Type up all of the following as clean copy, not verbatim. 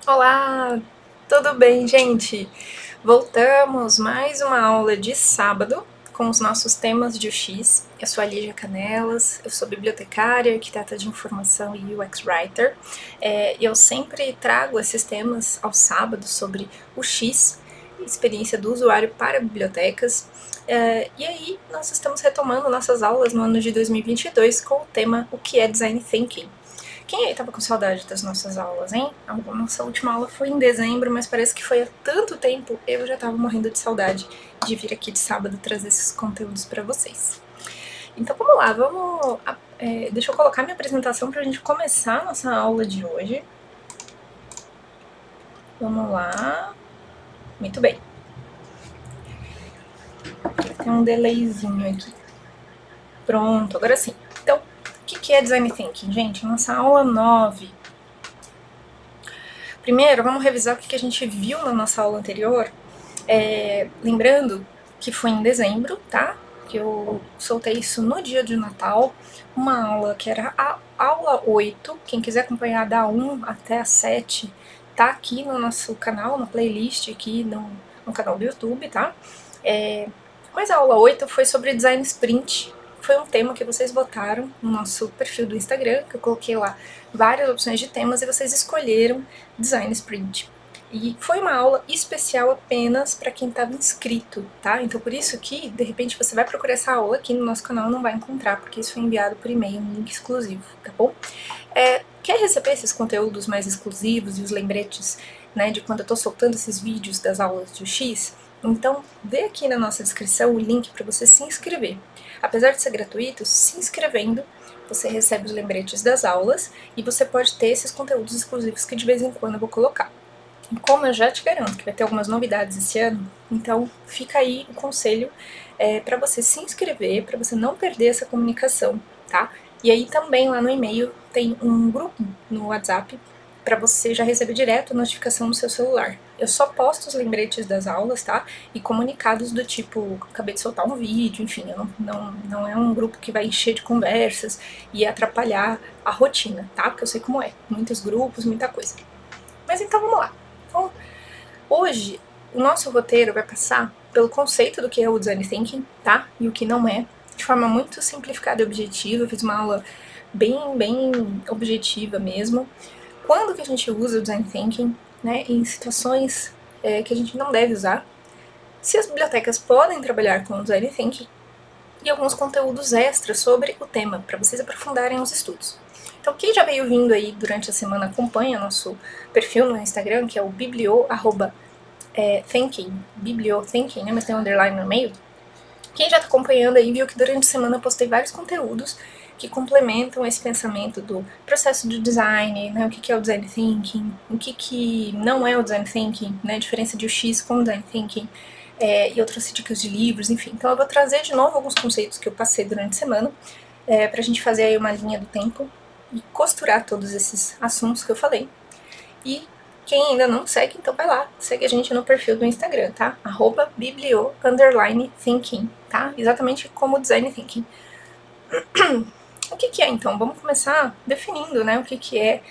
Olá, tudo bem, gente? Voltamos mais uma aula de sábado com os nossos temas de UX. Eu sou a Lígia Canelas, eu sou bibliotecária, arquiteta de informação e UX Writer. Eu sempre trago esses temas aos sábados sobre UX, experiência do usuário para bibliotecas. E aí, nós estamos retomando nossas aulas no ano de 2022 com o tema O que é Design Thinking? Quem aí tava com saudade das nossas aulas, hein? A nossa última aula foi em dezembro, mas parece que foi há tanto tempo, eu já tava morrendo de saudade de vir aqui de sábado trazer esses conteúdos para vocês. Então vamos lá, deixa eu colocar minha apresentação pra gente começar a nossa aula de hoje. Vamos lá. Muito bem. Tem um delayzinho aqui. Pronto, agora sim. Então, o que é Design Thinking, gente? Nossa aula 9. Primeiro, vamos revisar o que a gente viu na nossa aula anterior. Lembrando que foi em dezembro, tá? Que eu soltei isso no dia de Natal. Uma aula que era a aula 8. Quem quiser acompanhar da 1 até a 7, tá aqui no nosso canal, na playlist aqui no canal do YouTube, tá? Mas a aula 8 foi sobre design sprint. Foi um tema que vocês votaram no nosso perfil do Instagram, que eu coloquei lá várias opções de temas e vocês escolheram design sprint. E foi uma aula especial apenas para quem estava inscrito, tá? Então por isso que, de repente, você vai procurar essa aula aqui no nosso canal e não vai encontrar, porque isso foi enviado por e-mail, um link exclusivo, tá bom? Quer receber esses conteúdos mais exclusivos e os lembretes, né, de quando eu tô soltando esses vídeos das aulas de UX? Então, vê aqui na nossa descrição o link para você se inscrever. Apesar de ser gratuito, se inscrevendo, você recebe os lembretes das aulas e você pode ter esses conteúdos exclusivos que de vez em quando eu vou colocar. E como eu já te garanto que vai ter algumas novidades esse ano, então fica aí o conselho para você se inscrever, para você não perder essa comunicação, tá? E aí também lá no e-mail tem um grupo no WhatsApp para você já receber direto a notificação no seu celular. Eu só posto os lembretes das aulas, tá? E comunicados do tipo, acabei de soltar um vídeo, enfim, não é um grupo que vai encher de conversas e atrapalhar a rotina, tá? Porque eu sei como é, muitos grupos, muita coisa. Mas então vamos lá. Então, hoje, o nosso roteiro vai passar pelo conceito do que é o Design Thinking, tá? E o que não é, de forma muito simplificada e objetiva. Eu fiz uma aula bem objetiva mesmo. Quando que a gente usa o Design Thinking, né? Em situações que a gente não deve usar. Se as bibliotecas podem trabalhar com o Design Thinking e alguns conteúdos extras sobre o tema, para vocês aprofundarem os estudos. Então, quem já veio vindo aí durante a semana acompanha nosso perfil no Instagram, que é o bibliothinking, né, mas tem um underline no meio. Quem já está acompanhando aí viu que durante a semana eu postei vários conteúdos que complementam esse pensamento do processo de design, né, o que é o design thinking, o que não é o design thinking, né, a diferença de UX com o design thinking, e outras dicas de livros, enfim. Então eu vou trazer de novo alguns conceitos que eu passei durante a semana, para a gente fazer aí uma linha do tempo e costurar todos esses assuntos que eu falei. E quem ainda não segue, então vai lá, segue a gente no perfil do Instagram, tá? @biblio_thinking, tá? Exatamente como design thinking. O que é, então? Vamos começar definindo, né? O que é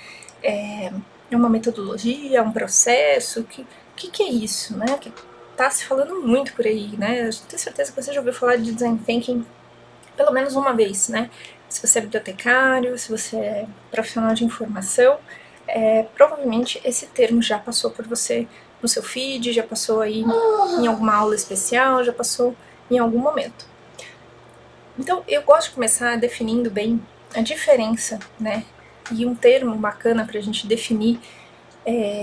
uma metodologia, um processo, o que é isso, né? Que tá se falando muito por aí, né? Eu tenho certeza que você já ouviu falar de design thinking pelo menos uma vez, né? Se você é bibliotecário, se você é profissional de informação, provavelmente esse termo já passou por você no seu feed, já passou aí em alguma aula especial, já passou em algum momento. Então, eu gosto de começar definindo bem a diferença, né? E um termo bacana para a gente definir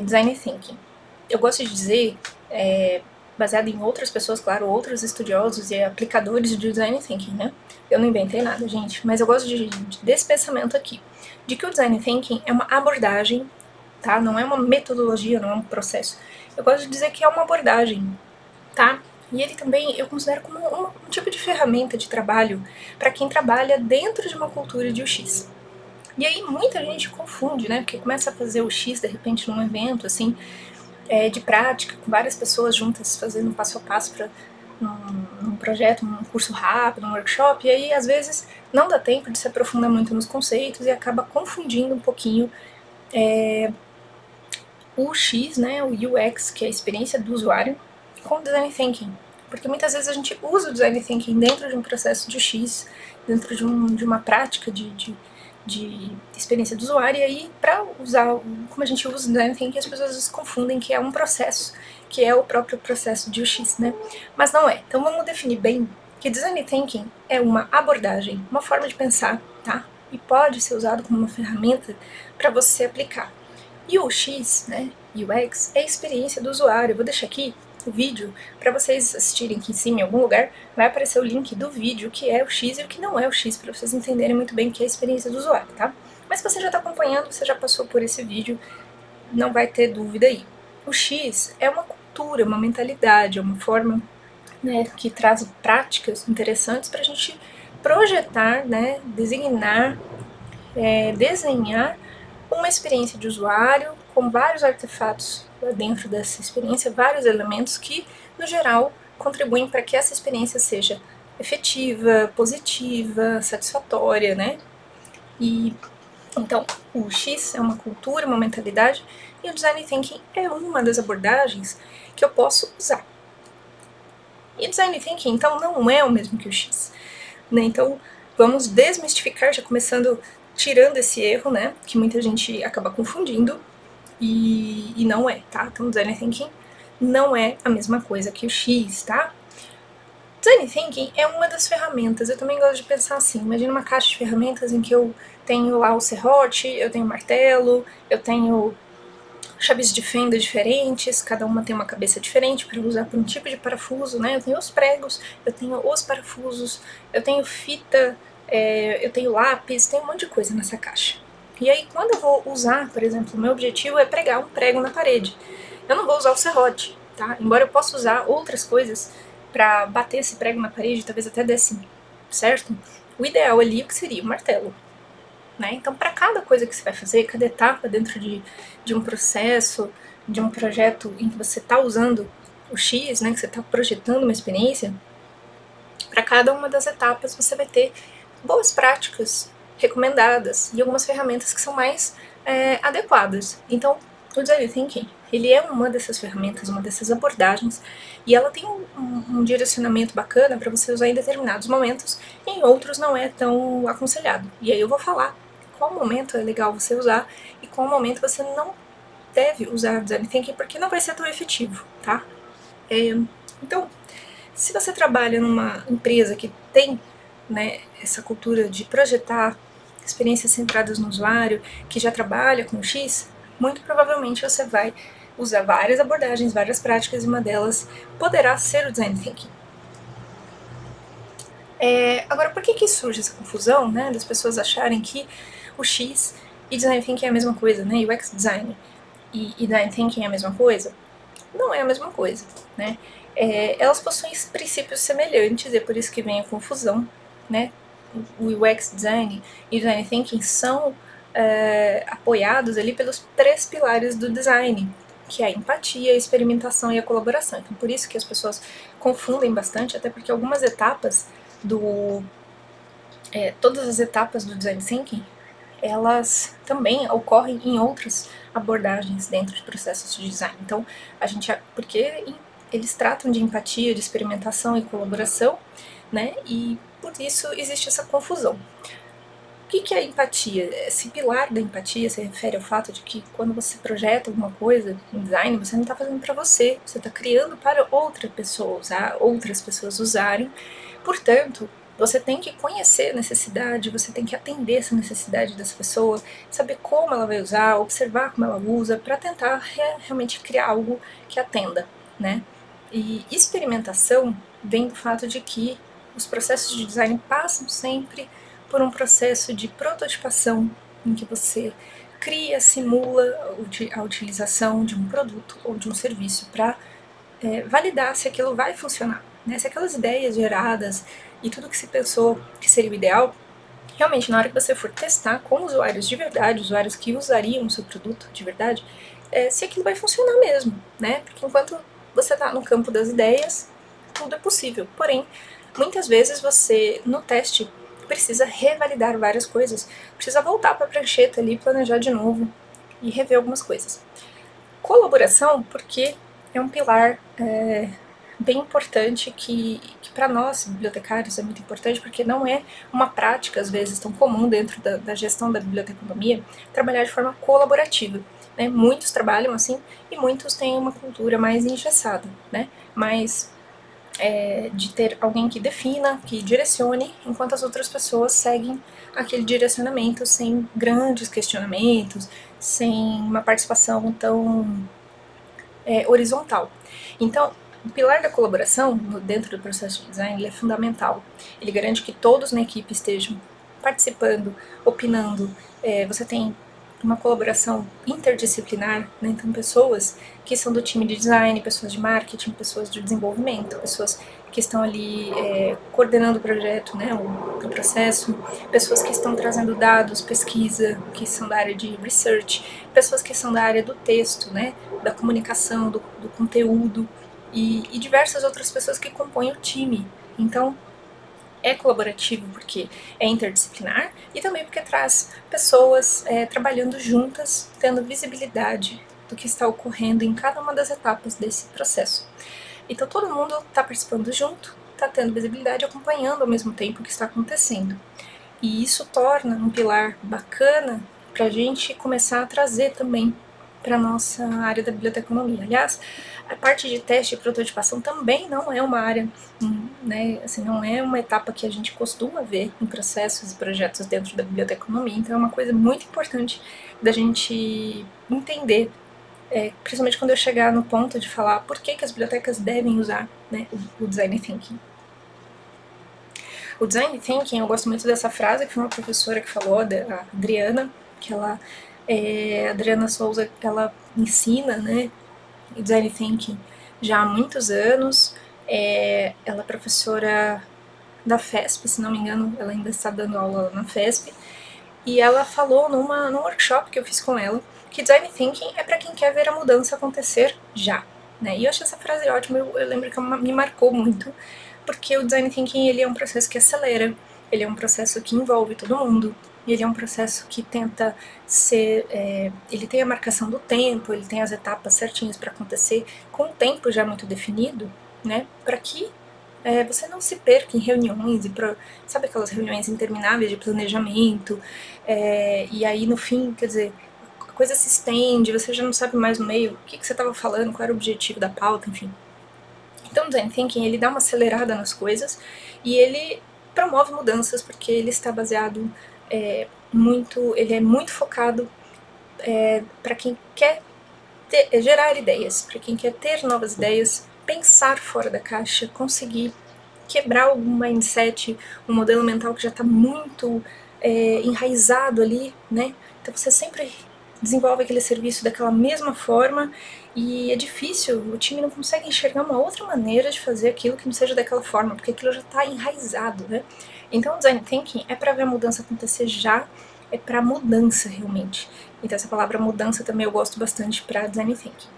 design thinking. Eu gosto de dizer, baseado em outras pessoas, claro, outros estudiosos e aplicadores de design thinking, né? Eu não inventei nada, gente, mas eu gosto desse pensamento aqui, de que o design thinking é uma abordagem, tá? Não é uma metodologia, não é um processo. Eu gosto de dizer que é uma abordagem, tá? E ele também eu considero como um tipo de ferramenta de trabalho para quem trabalha dentro de uma cultura de UX. E aí muita gente confunde, né? Porque começa a fazer o X de repente num evento, assim, de prática, com várias pessoas juntas fazendo um passo a passo para num projeto, num curso rápido, num workshop, e aí às vezes não dá tempo de se aprofundar muito nos conceitos e acaba confundindo um pouquinho o X, né, o UX, que é a experiência do usuário, com o Design Thinking. Porque muitas vezes a gente usa o Design Thinking dentro de um processo de X, dentro de uma prática de experiência do usuário, e aí, para usar, como a gente usa o Design Thinking, as pessoas às vezes confundem que é um processo, que é o próprio processo de UX, né? Mas não é. Então vamos definir bem que Design Thinking é uma abordagem, uma forma de pensar, tá? E pode ser usado como uma ferramenta para você aplicar. E o UX, né, UX, é a experiência do usuário. Eu vou deixar aqui o vídeo para vocês assistirem aqui em cima, em algum lugar, vai aparecer o link do vídeo, o que é o X e o que não é o X, para vocês entenderem muito bem o que é a experiência do usuário, tá? Mas se você já está acompanhando, você já passou por esse vídeo, não vai ter dúvida aí. O X é uma cultura, uma mentalidade, é uma forma, né, que traz práticas interessantes para a gente projetar, né, designar, desenhar uma experiência de usuário com vários artefatos lá dentro dessa experiência, vários elementos que, no geral, contribuem para que essa experiência seja efetiva, positiva, satisfatória, né? E então, o X é uma cultura, uma mentalidade, e o Design Thinking é uma das abordagens que eu posso usar. E Design Thinking, então, não é o mesmo que o X, né? Então, vamos desmistificar, já começando tirando esse erro, né, que muita gente acaba confundindo, e não é, tá? Então, Design Thinking não é a mesma coisa que o X, tá? Design Thinking é uma das ferramentas, eu também gosto de pensar assim, imagina uma caixa de ferramentas em que eu tenho lá o serrote, eu tenho o martelo, eu tenho chaves de fenda diferentes, cada uma tem uma cabeça diferente para usar para um tipo de parafuso, né? Eu tenho os pregos, eu tenho os parafusos, eu tenho fita, eu tenho lápis, tem um monte de coisa nessa caixa. E aí, quando eu vou usar, por exemplo, o meu objetivo é pregar um prego na parede. Eu não vou usar o serrote, tá? Embora eu possa usar outras coisas para bater esse prego na parede, talvez até desse certo, o ideal ali é que seria o martelo. Né? Então, para cada coisa que você vai fazer, cada etapa dentro de um processo, de um projeto em que você está usando o X, né, que você está projetando uma experiência, para cada uma das etapas você vai ter boas práticas recomendadas e algumas ferramentas que são mais adequadas. Então, o Design Thinking, ele é uma dessas ferramentas, uma dessas abordagens, e ela tem um direcionamento bacana para você usar em determinados momentos, e em outros não é tão aconselhado. E aí eu vou falar qual momento é legal você usar e qual momento você não deve usar o Design Thinking, porque não vai ser tão efetivo, tá? Então, se você trabalha numa empresa que tem, né, essa cultura de projetar experiências centradas no usuário, que já trabalha com X, muito provavelmente você vai usar várias abordagens, várias práticas, e uma delas poderá ser o Design Thinking. Agora, por que surge essa confusão, né, das pessoas acharem que o X e Design Thinking é a mesma coisa, né, UX Design e Design Thinking é a mesma coisa? Não é a mesma coisa, né? Elas possuem princípios semelhantes, e é por isso que vem a confusão, né? O UX Design e o Design Thinking são apoiados ali pelos 3 pilares do design, que é a empatia, a experimentação e a colaboração. Então, por isso que as pessoas confundem bastante, até porque algumas etapas todas as etapas do Design Thinking, elas também ocorrem em outras abordagens dentro de processos de design. Então, porque eles tratam de empatia, de experimentação e colaboração, né? E por isso existe essa confusão. O que é empatia? Esse pilar da empatia se refere ao fato de que quando você projeta alguma coisa em design, você não está fazendo para você está criando para outra pessoa usar, outras pessoas usarem. Portanto, você tem que conhecer a necessidade, você tem que atender essa necessidade dessa pessoa, saber como ela vai usar, observar como ela usa, para tentar realmente criar algo que atenda, né? E experimentação vem do fato de que os processos de design passam sempre por um processo de prototipação, em que você cria, simula a utilização de um produto ou de um serviço para validar se aquilo vai funcionar, né? Se aquelas ideias geradas e tudo que se pensou que seria o ideal, realmente na hora que você for testar com usuários de verdade, usuários que usariam o seu produto de verdade, se aquilo vai funcionar mesmo, né? Porque enquanto você está no campo das ideias, tudo é possível. Porém, muitas vezes você, no teste, precisa revalidar várias coisas, precisa voltar para a prancheta ali, planejar de novo e rever algumas coisas. Colaboração, porque é um pilar bem importante que para nós, bibliotecários, é muito importante, porque não é uma prática, às vezes, tão comum dentro da gestão da biblioteconomia, trabalhar de forma colaborativa. Né? Muitos trabalham assim e muitos têm uma cultura mais engessada, né? Mas de ter alguém que defina, que direcione, enquanto as outras pessoas seguem aquele direcionamento sem grandes questionamentos, sem uma participação tão horizontal. Então, o pilar da colaboração dentro do processo de design é fundamental. Ele garante que todos na equipe estejam participando, opinando. Você tem uma colaboração interdisciplinar, né? Então pessoas que são do time de design, pessoas de marketing, pessoas de desenvolvimento, pessoas que estão ali coordenando o projeto, né, o processo, pessoas que estão trazendo dados, pesquisa, que são da área de research, pessoas que são da área do texto, né, da comunicação, do conteúdo, e diversas outras pessoas que compõem o time. Então, é colaborativo porque é interdisciplinar e também porque traz pessoas trabalhando juntas, tendo visibilidade do que está ocorrendo em cada uma das etapas desse processo. Então todo mundo está participando junto, está tendo visibilidade, acompanhando ao mesmo tempo o que está acontecendo. E isso torna um pilar bacana para a gente começar a trazer também para a nossa área da biblioteconomia. Aliás, a parte de teste e prototipação também não é uma área, né, assim, não é uma etapa que a gente costuma ver em processos e projetos dentro da biblioteconomia, então é uma coisa muito importante da gente entender, principalmente quando eu chegar no ponto de falar por que as bibliotecas devem usar, né, o Design Thinking. O Design Thinking, eu gosto muito dessa frase que foi uma professora que falou, a Adriana, que ela, Adriana Souza, ela ensina, né, Design Thinking já há muitos anos. Ela é professora da FESP, se não me engano, ela ainda está dando aula na FESP, e ela falou num workshop que eu fiz com ela que Design Thinking é para quem quer ver a mudança acontecer já. Né? E eu achei essa frase ótima, eu lembro que me marcou muito, porque o Design Thinking ele é um processo que acelera, ele é um processo que envolve todo mundo, e ele é um processo que tenta ser, ele tem a marcação do tempo, ele tem as etapas certinhas para acontecer, com o tempo já muito definido, né, para que você não se perca em reuniões, sabe aquelas reuniões intermináveis de planejamento, e aí no fim, quer dizer, a coisa se estende, você já não sabe mais no meio o que você estava falando, qual era o objetivo da pauta, enfim. Então o Design Thinking ele dá uma acelerada nas coisas e ele promove mudanças porque ele está baseado ele é muito focado para quem quer gerar ideias, para quem quer ter novas ideias, pensar fora da caixa, conseguir quebrar algum mindset, um modelo mental que já está muito enraizado ali, né? Então você sempre desenvolve aquele serviço daquela mesma forma e é difícil, o time não consegue enxergar uma outra maneira de fazer aquilo que não seja daquela forma, porque aquilo já está enraizado, né? Então o Design Thinking é para ver a mudança acontecer já, é para mudança realmente. Então essa palavra mudança também eu gosto bastante para Design Thinking.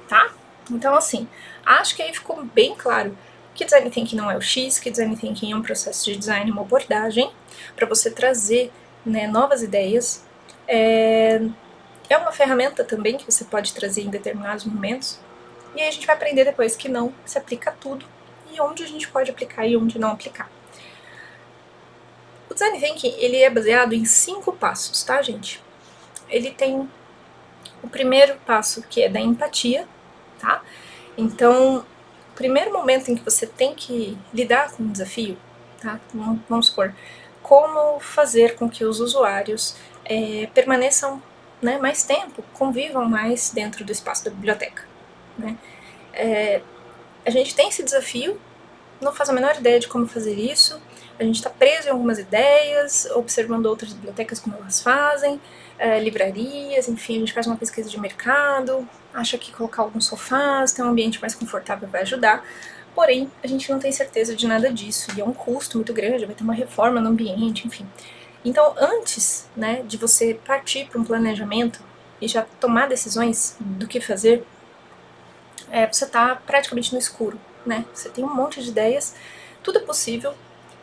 Tá? Então assim, acho que aí ficou bem claro que Design Thinking não é o X, que Design Thinking é um processo de design, uma abordagem para você trazer, né, novas ideias. É uma ferramenta também que você pode trazer em determinados momentos. E aí a gente vai aprender depois que não se aplica a tudo e onde a gente pode aplicar e onde não aplicar. O Design Thinking ele é baseado em 5 passos, tá, gente? Ele tem o primeiro passo, que é da empatia, tá? Então, o primeiro momento em que você tem que lidar com um desafio, tá? Vamos supor, como fazer com que os usuários permaneçam, né, mais tempo, convivam mais dentro do espaço da biblioteca. Né? A gente tem esse desafio, não faz a menor ideia de como fazer isso, a gente está preso em algumas ideias, observando outras bibliotecas como elas fazem, livrarias, enfim, a gente faz uma pesquisa de mercado, acha que colocar alguns sofás, ter um ambiente mais confortável vai ajudar, porém, a gente não tem certeza de nada disso, e é um custo muito grande, vai ter uma reforma no ambiente, enfim. Então, antes, né, de você partir para um planejamento e já tomar decisões do que fazer, você está praticamente no escuro, né? Você tem um monte de ideias, tudo é possível,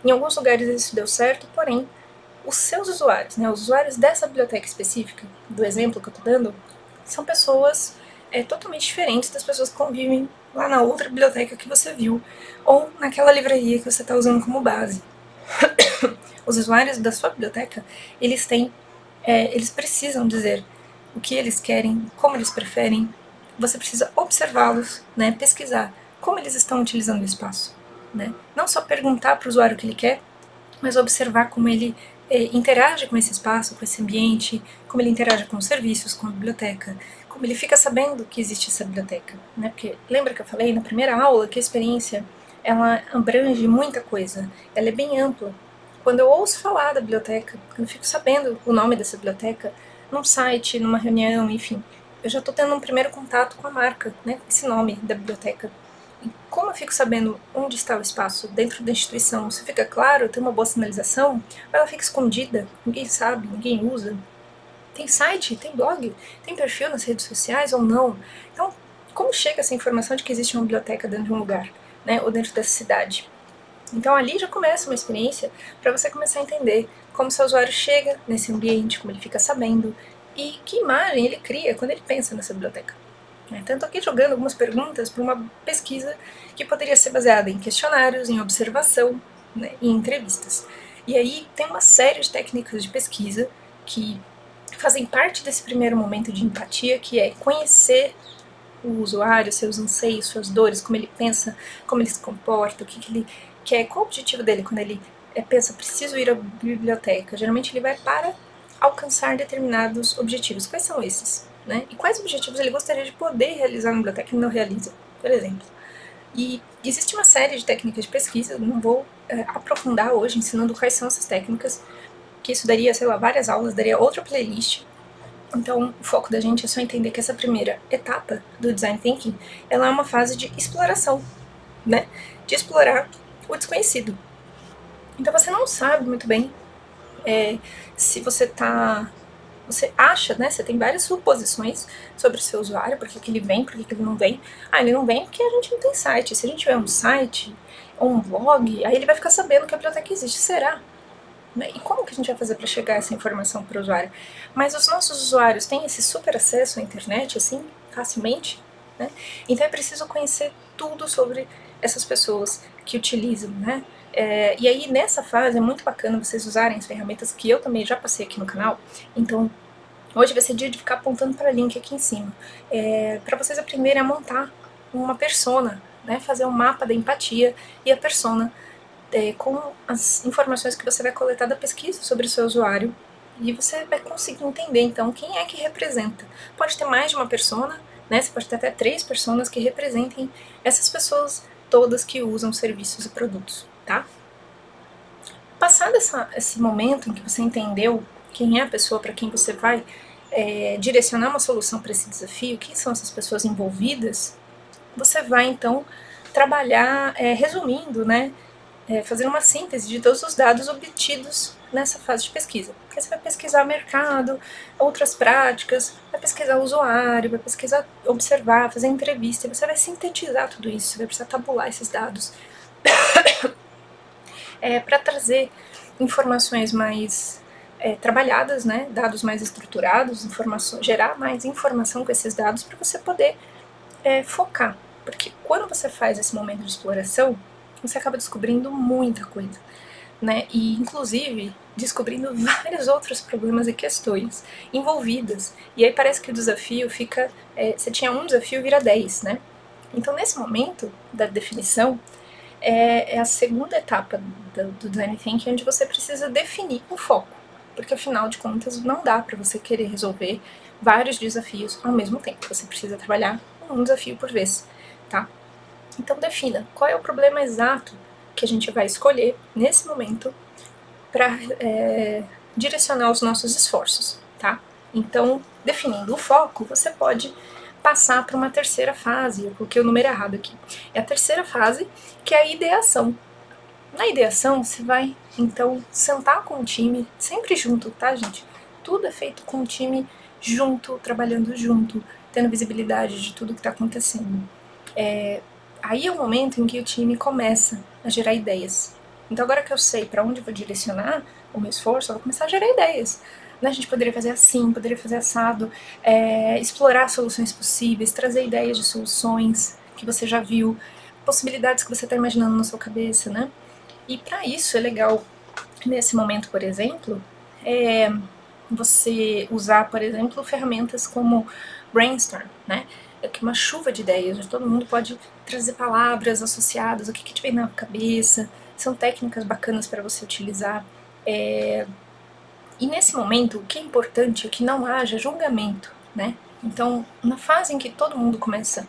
em alguns lugares isso deu certo, porém, os seus usuários, né, os usuários dessa biblioteca específica, do exemplo que eu estou dando, são pessoas totalmente diferentes das pessoas que convivem lá na outra biblioteca que você viu, ou naquela livraria que você está usando como base. Os usuários da sua biblioteca, eles precisam dizer o que eles querem, como eles preferem. Você precisa observá-los, né, pesquisar como eles estão utilizando o espaço. Né? Não só perguntar para o usuário o que ele quer, mas observar como ele interage com esse espaço, com esse ambiente, como ele interage com os serviços, com a biblioteca, como ele fica sabendo que existe essa biblioteca. Né? Porque lembra que eu falei na primeira aula que a experiência ela abrange muita coisa, ela é bem ampla. Quando eu ouço falar da biblioteca, quando eu fico sabendo o nome dessa biblioteca, num site, numa reunião, enfim, eu já estou tendo um primeiro contato com a marca, né, com esse nome da biblioteca. E como eu fico sabendo onde está o espaço dentro da instituição? Se fica claro, tem uma boa sinalização, ou ela fica escondida, ninguém sabe, ninguém usa? Tem site, tem blog, tem perfil nas redes sociais ou não? Então, como chega essa informação de que existe uma biblioteca dentro de um lugar, né, ou dentro dessa cidade? Então ali já começa uma experiência para você começar a entender como seu usuário chega nesse ambiente, como ele fica sabendo e que imagem ele cria quando ele pensa nessa biblioteca. Então estou aqui jogando algumas perguntas para uma pesquisa que poderia ser baseada em questionários, em observação, né, em entrevistas. E aí tem uma série de técnicas de pesquisa que fazem parte desse primeiro momento de empatia, que é conhecer o usuário, seus anseios, suas dores, como ele pensa, como ele se comporta, o que ele quer, qual o objetivo dele quando ele pensa, preciso ir à biblioteca. Geralmente ele vai para alcançar determinados objetivos. Quais são esses? Né? E quais objetivos ele gostaria de poder realizar na biblioteca e não realiza, por exemplo. E existe uma série de técnicas de pesquisa, não vou aprofundar hoje ensinando quais são essas técnicas, que isso daria, sei lá, várias aulas, daria outra playlist. Então, o foco da gente é só entender que essa primeira etapa do Design Thinking, ela é uma fase de exploração, né? De explorar o desconhecido. Então, você não sabe muito bem se você acha, né? Você tem várias suposições sobre o seu usuário, por que ele vem, por que ele não vem. Ah, ele não vem porque a gente não tem site. Se a gente tiver um site ou um blog, aí ele vai ficar sabendo que a biblioteca existe. Será? E como que a gente vai fazer para chegar essa informação para o usuário? Mas os nossos usuários têm esse super acesso à internet, assim, facilmente, né? Então é preciso conhecer tudo sobre essas pessoas que utilizam, né? E aí, nessa fase, é muito bacana vocês usarem as ferramentas que eu também já passei aqui no canal. Então, hoje vai ser dia de ficar apontando para link aqui em cima. Para vocês aprenderem a montar uma persona, né? Fazer um mapa da empatia e a persona com as informações que você vai coletar da pesquisa sobre o seu usuário, e você vai conseguir entender, então, quem é que representa. Pode ter mais de uma persona, né? Você pode ter até 3 personas que representem essas pessoas todas que usam serviços e produtos, tá? Passado esse momento em que você entendeu quem é a pessoa para quem você vai direcionar uma solução para esse desafio, quem são essas pessoas envolvidas, você vai, então, trabalhar resumindo, né? Fazer uma síntese de todos os dados obtidos nessa fase de pesquisa. Porque você vai pesquisar mercado, outras práticas, vai pesquisar o usuário, vai pesquisar, observar, fazer entrevista, e você vai sintetizar tudo isso, você vai precisar tabular esses dados para trazer informações mais trabalhadas, né, dados mais estruturados, gerar mais informação com esses dados para você poder focar. Porque quando você faz esse momento de exploração, você acaba descobrindo muita coisa, né? E, inclusive, descobrindo vários outros problemas e questões envolvidas. E aí parece que o desafio fica... você tinha um desafio, vira 10, né? Então, nesse momento da definição, é a segunda etapa do Design Thinking, onde você precisa definir o foco. Porque, afinal de contas, não dá para você querer resolver vários desafios ao mesmo tempo. Você precisa trabalhar um desafio por vez, tá? Então defina qual é o problema exato que a gente vai escolher nesse momento para direcionar os nossos esforços, tá? Então, definindo o foco, você pode passar para uma terceira fase. Eu coloquei o número errado aqui. É a terceira fase, que é a ideação. Na ideação, você vai, então, sentar com o time, sempre junto, tá, gente? Tudo é feito com o time junto, trabalhando junto, tendo visibilidade de tudo que está acontecendo. Aí é o momento em que o time começa a gerar ideias. Então agora que eu sei para onde eu vou direcionar o meu esforço, eu vou começar a gerar ideias. né, a gente poderia fazer assim, poderia fazer assado, explorar soluções possíveis, trazer ideias de soluções que você já viu, possibilidades que você está imaginando na sua cabeça, né? E para isso é legal, nesse momento, por exemplo, você usar, por exemplo, ferramentas como brainstorm, né? É que uma chuva de ideias, onde todo mundo pode trazer palavras associadas, o que te vem na cabeça, são técnicas bacanas para você utilizar. E nesse momento, o que é importante é que não haja julgamento, né? Então, na fase em que todo mundo começa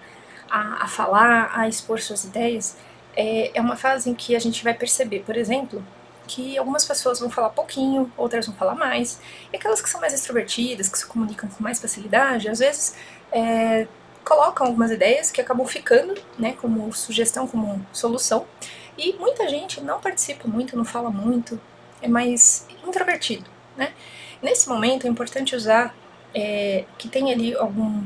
a falar, a expor suas ideias, é uma fase em que a gente vai perceber, por exemplo, que algumas pessoas vão falar pouquinho, outras vão falar mais, e aquelas que são mais extrovertidas, que se comunicam com mais facilidade, às vezes colocam algumas ideias que acabam ficando, né, como sugestão, como solução, e muita gente não participa muito, não fala muito, é mais introvertido, né? Nesse momento é importante usar que tem ali algum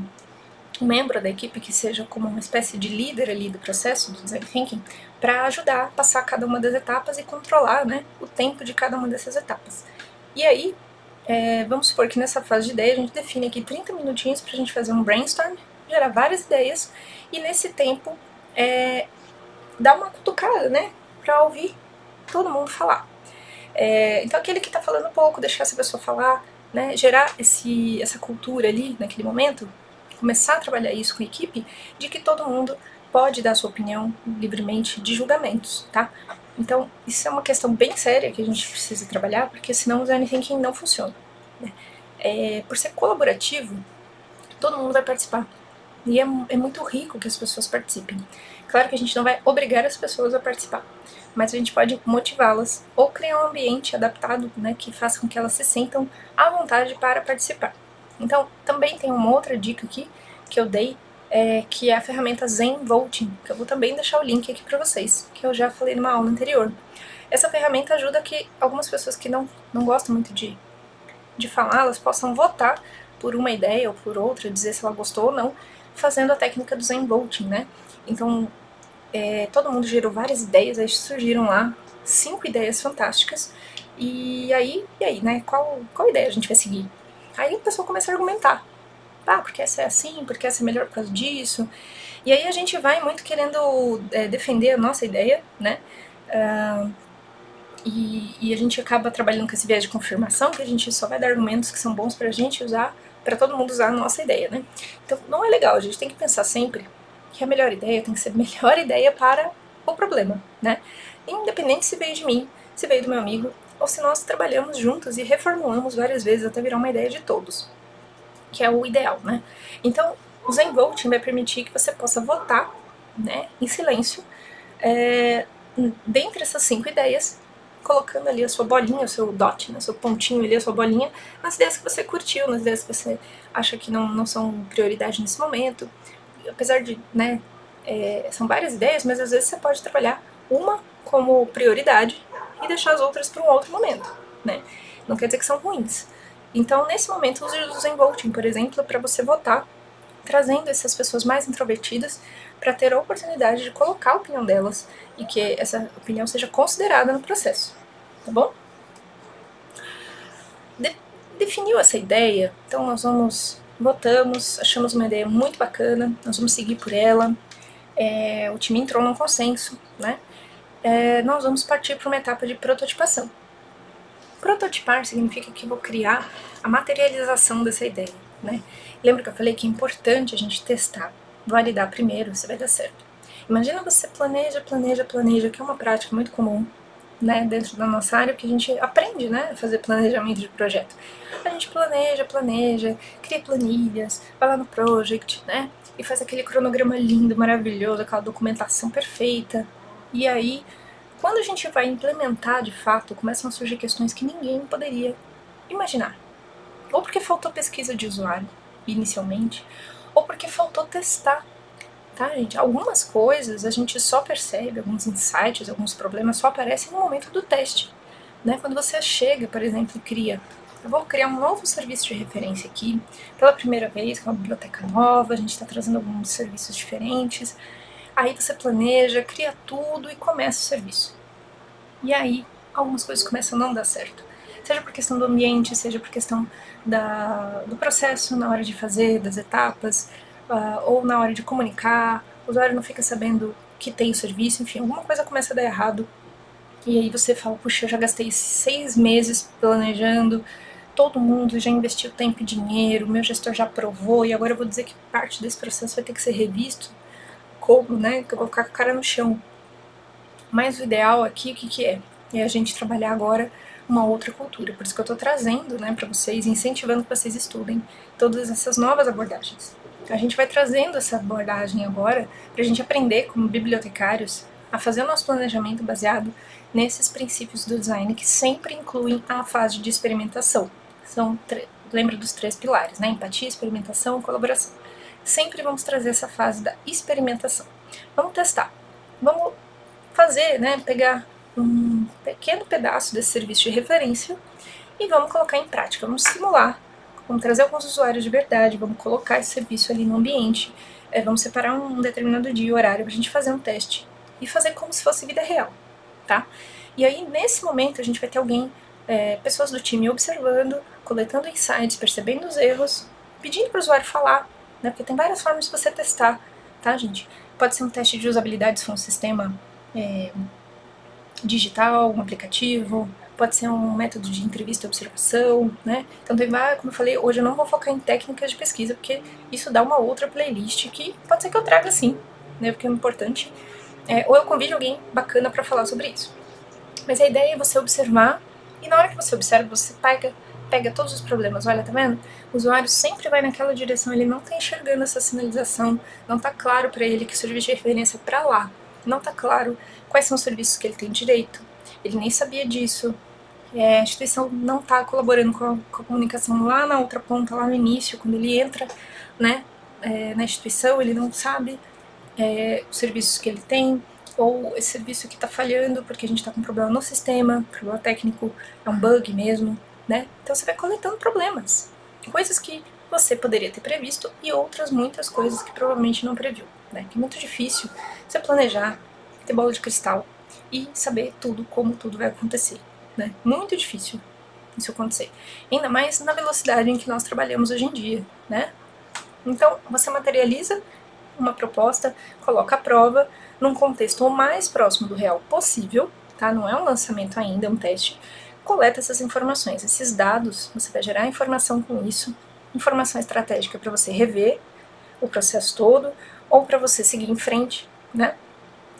membro da equipe que seja como uma espécie de líder ali do processo do design thinking para ajudar a passar cada uma das etapas e controlar, né, o tempo de cada uma dessas etapas. E aí, vamos supor que nessa fase de ideia a gente define aqui 30 minutinhos para a gente fazer um brainstorm, gerar várias ideias e nesse tempo dar uma cutucada, né, para ouvir todo mundo falar. Então aquele que está falando pouco, deixar essa pessoa falar, né, gerar essa cultura ali naquele momento, começar a trabalhar isso com a equipe, de que todo mundo pode dar sua opinião livremente de julgamentos, tá? Então, isso é uma questão bem séria que a gente precisa trabalhar, porque senão o design thinking não funciona, né? Por ser colaborativo, todo mundo vai participar. E é muito rico que as pessoas participem. Claro que a gente não vai obrigar as pessoas a participar, mas a gente pode motivá-las ou criar um ambiente adaptado, né, que faça com que elas se sintam à vontade para participar. Então, também tem uma outra dica aqui que eu dei, que é a ferramenta Zen Voting, que eu vou também deixar o link aqui para vocês, que eu já falei numa aula anterior. Essa ferramenta ajuda que algumas pessoas que não gostam muito de falar, elas possam votar por uma ideia ou por outra, dizer se ela gostou ou não, fazendo a técnica do Zen Voting, né? Então, todo mundo gerou várias ideias, aí surgiram lá 5 ideias fantásticas, e aí, né, qual ideia a gente vai seguir? Aí a pessoa começa a argumentar, porque essa é assim, porque essa é melhor por causa disso, e aí a gente vai muito querendo defender a nossa ideia, né, e a gente acaba trabalhando com esse viés de confirmação, que a gente só vai dar argumentos que são bons pra gente usar, pra todo mundo usar a nossa ideia, né. Então não é legal, a gente tem que pensar sempre que a melhor ideia tem que ser a melhor ideia para o problema, né? Independente se veio de mim, se veio do meu amigo, ou se nós trabalhamos juntos e reformulamos várias vezes até virar uma ideia de todos, que é o ideal, né? Então, o Zen Voting vai permitir que você possa votar, né, em silêncio, dentre essas 5 ideias, colocando ali a sua bolinha, o seu dot, né, o seu pontinho ali, a sua bolinha, nas ideias que você curtiu, nas ideias que você acha que não são prioridade nesse momento. Apesar de, né, são várias ideias, mas às vezes você pode trabalhar uma como prioridade e deixar as outras para um outro momento, né? Não quer dizer que são ruins. Então, nesse momento, use o Zen Voting, por exemplo, para você votar, trazendo essas pessoas mais introvertidas para ter a oportunidade de colocar a opinião delas e que essa opinião seja considerada no processo, tá bom? Definiu essa ideia, então nós votamos, achamos uma ideia muito bacana, nós vamos seguir por ela, o time entrou num consenso, né? Nós vamos partir para uma etapa de prototipação. Prototipar significa que eu vou criar a materialização dessa ideia, né? Lembra que eu falei que é importante a gente testar, validar primeiro se vai dar certo. Imagina você planeja, que é uma prática muito comum, né, dentro da nossa área, que a gente aprende, né, a fazer planejamento de projeto. A gente planeja, cria planilhas, vai lá no project, né, e faz aquele cronograma lindo, maravilhoso, aquela documentação perfeita. E aí, quando a gente vai implementar de fato, começam a surgir questões que ninguém poderia imaginar. Ou porque faltou pesquisa de usuário, inicialmente, ou porque faltou testar, tá, gente? Algumas coisas a gente só percebe, alguns insights, alguns problemas só aparecem no momento do teste, né? Quando você chega, por exemplo, e cria, eu vou criar um novo serviço de referência aqui, pela primeira vez, com uma biblioteca nova, a gente está trazendo alguns serviços diferentes, aí você planeja, cria tudo e começa o serviço. E aí, algumas coisas começam a não dar certo. seja por questão do ambiente, seja por questão do processo na hora de fazer, das etapas, ou na hora de comunicar, o usuário não fica sabendo que tem o serviço, enfim, alguma coisa começa a dar errado, e aí você fala, puxa, eu já gastei 6 meses planejando, todo mundo já investiu tempo e dinheiro, meu gestor já aprovou, e agora eu vou dizer que parte desse processo vai ter que ser revisto, como, né, que eu vou ficar com a cara no chão. Mas o ideal aqui, o que é? É a gente trabalhar agora uma outra cultura, por isso que eu tô trazendo, né, para vocês, incentivando que vocês estudem todas essas novas abordagens. A gente vai trazendo essa abordagem agora para a gente aprender, como bibliotecários, a fazer o nosso planejamento baseado nesses princípios do design que sempre incluem a fase de experimentação. Lembra dos 3 pilares, né? Empatia, experimentação e colaboração. Sempre vamos trazer essa fase da experimentação. Vamos testar. Vamos fazer, né? Pegar um pequeno pedaço desse serviço de referência e vamos colocar em prática. Vamos simular. Vamos trazer alguns usuários de verdade, vamos colocar esse serviço ali no ambiente, vamos separar um determinado dia e horário pra gente fazer um teste e fazer como se fosse vida real, tá? E aí, nesse momento, a gente vai ter alguém, pessoas do time observando, coletando insights, percebendo os erros, pedindo para o usuário falar, né? Porque tem várias formas de você testar, tá, gente? Pode ser um teste de usabilidade se for um sistema digital, um aplicativo, pode ser um método de entrevista e observação, né? Então tem várias, como eu falei, hoje eu não vou focar em técnicas de pesquisa, porque isso dá uma outra playlist que pode ser que eu traga sim, né? Porque é importante. Ou eu convide alguém bacana para falar sobre isso. Mas a ideia é você observar, e na hora que você observa, você pega todos os problemas. Olha, tá vendo? O usuário sempre vai naquela direção, ele não tá enxergando essa sinalização, não tá claro para ele que o serviço de referência é para lá, não tá claro quais são os serviços que ele tem direito, ele nem sabia disso, a instituição não tá colaborando com a comunicação lá na outra ponta, lá no início, quando ele entra, né, na instituição, ele não sabe os serviços que ele tem, ou esse serviço que está falhando porque a gente está com problema no sistema, problema técnico, é um bug mesmo, né? Então você vai coletando problemas, coisas que você poderia ter previsto e outras muitas coisas que provavelmente não previu, né? Que é muito difícil você planejar, ter bola de cristal e saber tudo, como tudo vai acontecer, né? Muito difícil isso acontecer. Ainda mais na velocidade em que nós trabalhamos hoje em dia, né? Então, você materializa uma proposta, coloca a prova num contexto o mais próximo do real possível, tá? Não é um lançamento ainda, é um teste. Coleta essas informações, esses dados, você vai gerar informação com isso, informação estratégica para você rever o processo todo, ou para você seguir em frente, né?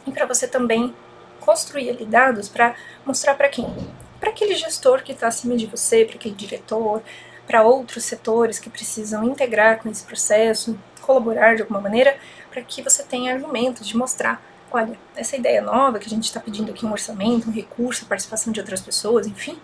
E para você também construir ali dados para mostrar para quem? Para aquele gestor que está acima de você, para aquele diretor, para outros setores que precisam integrar com esse processo, colaborar de alguma maneira, para que você tenha argumentos de mostrar, olha, essa ideia nova que a gente está pedindo aqui, um orçamento, um recurso, a participação de outras pessoas, enfim,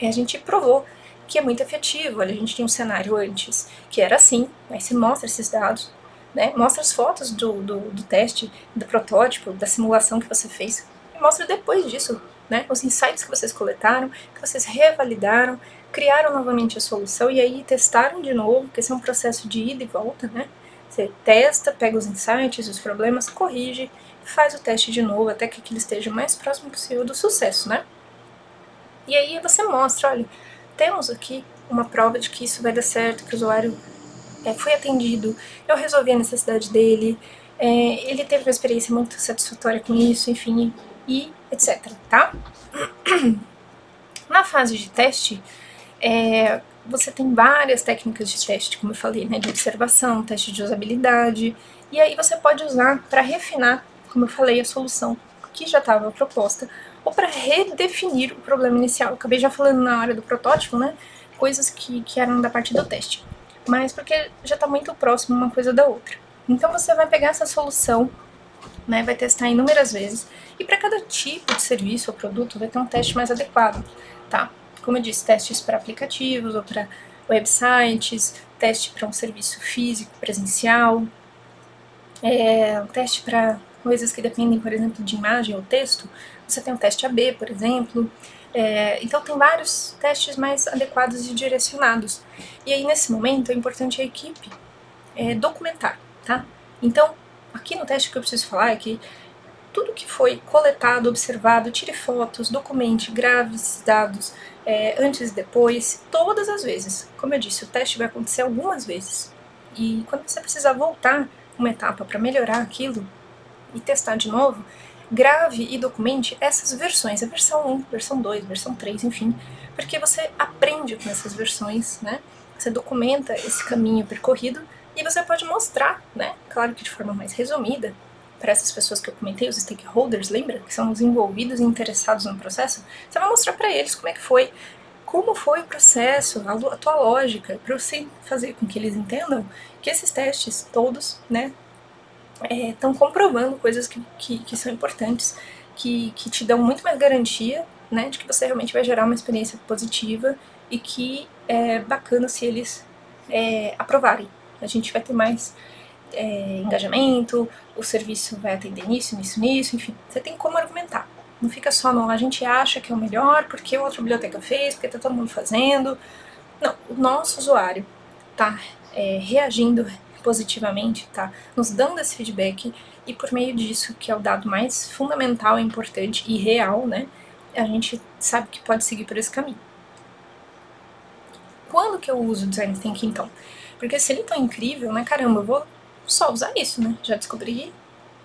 a gente provou que é muito efetivo. Olha, a gente tinha um cenário antes que era assim, aí você mostra esses dados, né, mostra as fotos do teste, do protótipo, da simulação que você fez, e mostra depois disso, né, os insights que vocês coletaram, que vocês revalidaram, criaram novamente a solução e aí testaram de novo, porque esse é um processo de ida e volta, né? Você testa, pega os insights, os problemas, corrige, faz o teste de novo até que aquilo esteja o mais próximo possível do sucesso, né? E aí você mostra, olha, temos aqui uma prova de que isso vai dar certo, que o usuário foi atendido, eu resolvi a necessidade dele, ele teve uma experiência muito satisfatória com isso, enfim, e etc, tá? Na fase de teste, você tem várias técnicas de teste, como eu falei, né, de observação, teste de usabilidade, e aí você pode usar para refinar, como eu falei, a solução que já estava proposta, ou para redefinir o problema inicial. Eu acabei já falando na hora do protótipo, né, coisas que eram da parte do teste, mas porque já está muito próximo uma coisa da outra. Então você vai pegar essa solução, né, vai testar inúmeras vezes, e para cada tipo de serviço ou produto vai ter um teste mais adequado, tá? Como eu disse, testes para aplicativos ou para websites, teste para um serviço físico, presencial, um teste para coisas que dependem, por exemplo, de imagem ou texto, você tem um teste AB, por exemplo. Então tem vários testes mais adequados e direcionados. E aí, nesse momento, é importante a equipe documentar, tá? Então, aqui no teste que eu preciso falar é que tudo que foi coletado, observado, tire fotos, documente, grave esses dados antes e depois, todas as vezes. Como eu disse, o teste vai acontecer algumas vezes. E quando você precisar voltar uma etapa para melhorar aquilo e testar de novo, grave e documente essas versões, a versão 1, versão 2, versão 3, enfim, porque você aprende com essas versões, né? Você documenta esse caminho percorrido e você pode mostrar, né? Claro que de forma mais resumida, para essas pessoas que eu comentei, os stakeholders, lembra? Que são os envolvidos e interessados no processo, você vai mostrar para eles como foi o processo, a tua lógica, para você fazer com que eles entendam que esses testes todos, né, estão comprovando coisas que são importantes, que te dão muito mais garantia, né, de que você realmente vai gerar uma experiência positiva e que é bacana se eles aprovarem. A gente vai ter mais engajamento, o serviço vai atender nisso, enfim, você tem como argumentar. Não fica só no a gente acha que é o melhor porque outra biblioteca fez, porque tá todo mundo fazendo. Não, o nosso usuário tá reagindo positivamente, tá nos dando esse feedback e por meio disso, que é o dado mais fundamental, importante e real, né, a gente sabe que pode seguir por esse caminho. Quando que eu uso o Design Thinking, então? Porque se ele é tão incrível, né, caramba, eu vou só usar isso, né, já descobri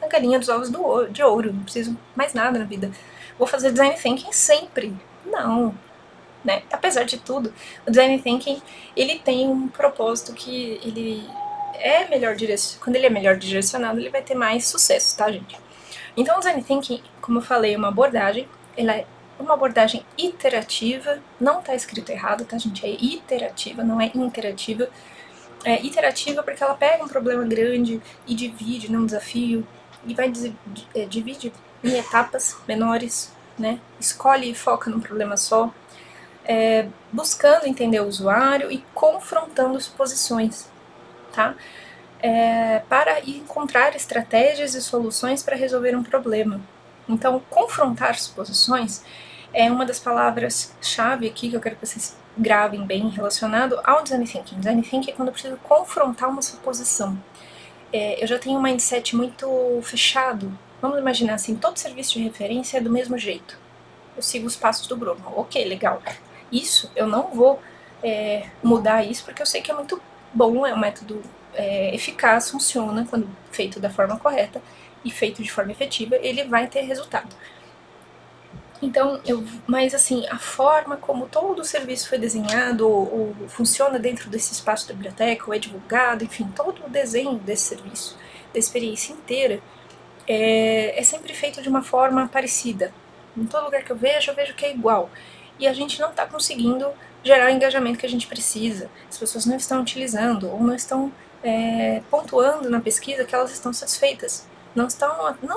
a galinha dos ovos de ouro, não preciso mais nada na vida. Vou fazer Design Thinking sempre. Não, né? Apesar de tudo, o Design Thinking, ele tem um propósito que ele é melhor direcionado. Quando ele é melhor direcionado, ele vai ter mais sucesso, tá, gente? Então, o Design Thinking, como eu falei, é uma abordagem, ela é uma abordagem iterativa, não tá escrito errado, tá, gente? É iterativa, não é interativa. É iterativa porque ela pega um problema grande e divide num desafio, e vai divide em etapas menores, né? Escolhe e foca num problema só, buscando entender o usuário e confrontando suposições, tá? Para encontrar estratégias e soluções para resolver um problema. Então, confrontar suposições é uma das palavras-chave aqui que eu quero que vocês gravem bem relacionado ao Design Thinking. Design Thinking é quando eu preciso confrontar uma suposição. Eu já tenho um mindset muito fechado. Vamos imaginar assim, todo serviço de referência é do mesmo jeito. Eu sigo os passos do Bruno. Ok, legal. Isso, eu não vou mudar isso porque eu sei que é muito bom, é um método eficaz, funciona quando feito da forma correta e feito de forma efetiva, ele vai ter resultado. Então, mas assim, a forma como todo o serviço foi desenhado, ou funciona dentro desse espaço da biblioteca, ou é divulgado, enfim, todo o desenho desse serviço, da experiência inteira, é sempre feito de uma forma parecida. Em todo lugar que eu vejo que é igual. E a gente não está conseguindo gerar o engajamento que a gente precisa. As pessoas não estão utilizando, ou não estão pontuando na pesquisa que elas estão satisfeitas. Não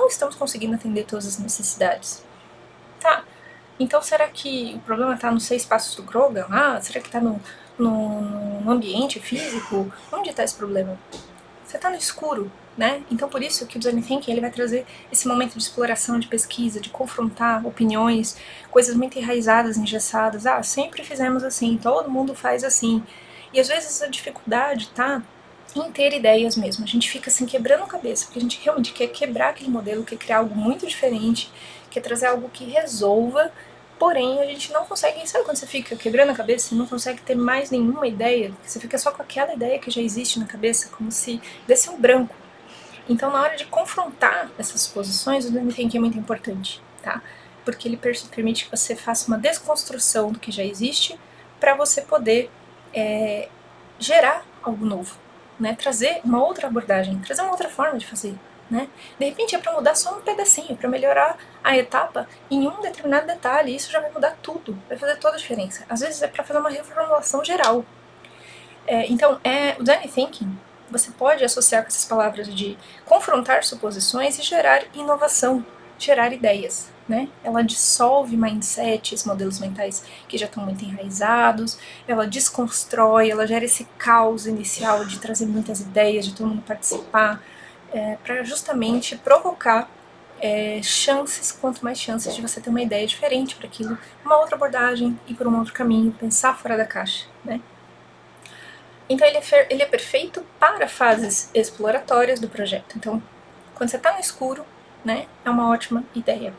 estamos conseguindo atender todas as necessidades. Tá, então será que o problema está nos 6 passos do Krogan? Será que está no ambiente físico? Onde está esse problema? Você está no escuro, né? Então por isso que o Design Thinking ele vai trazer esse momento de exploração, de pesquisa, de confrontar opiniões, coisas muito enraizadas, engessadas. Sempre fizemos assim, todo mundo faz assim. E às vezes a dificuldade tá em ter ideias mesmo. A gente fica assim quebrando a cabeça, porque a gente realmente quer quebrar aquele modelo, quer criar algo muito diferente, quer trazer algo que resolva, porém a gente não consegue, sabe quando você fica quebrando a cabeça e não consegue ter mais nenhuma ideia, você fica só com aquela ideia que já existe na cabeça, como se desse um branco. Então na hora de confrontar essas posições, o Design Thinking é muito importante, tá? Porque ele permite que você faça uma desconstrução do que já existe para você poder gerar algo novo, né? Trazer uma outra abordagem, trazer uma outra forma de fazer, né? De repente é para mudar só um pedacinho, para melhorar a etapa em um determinado detalhe, e isso já vai mudar tudo, vai fazer toda a diferença. Às vezes é para fazer uma reformulação geral. Então, o Design Thinking, você pode associar com essas palavras de confrontar suposições e gerar inovação, gerar ideias, né? Ela dissolve mindsets, modelos mentais que já estão muito enraizados, ela desconstrói, ela gera esse caos inicial de trazer muitas ideias, de todo mundo participar, para justamente provocar chances, quanto mais chances de você ter uma ideia diferente para aquilo, uma outra abordagem, ir por um outro caminho, pensar fora da caixa, né? Então ele é perfeito para fases exploratórias do projeto. Então, quando você está no escuro, né, é uma ótima ideia.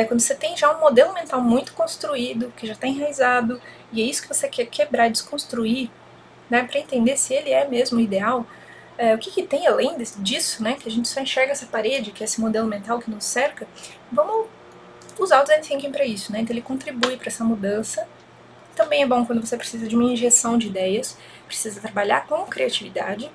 Quando você tem já um modelo mental muito construído, que já está enraizado, e é isso que você quer quebrar, desconstruir, né, para entender se ele é mesmo o ideal, o que tem além disso, né, que a gente só enxerga essa parede, que é esse modelo mental que nos cerca, vamos usar o Design Thinking para isso, né, então ele contribui para essa mudança. Também é bom quando você precisa de uma injeção de ideias, precisa trabalhar com criatividade,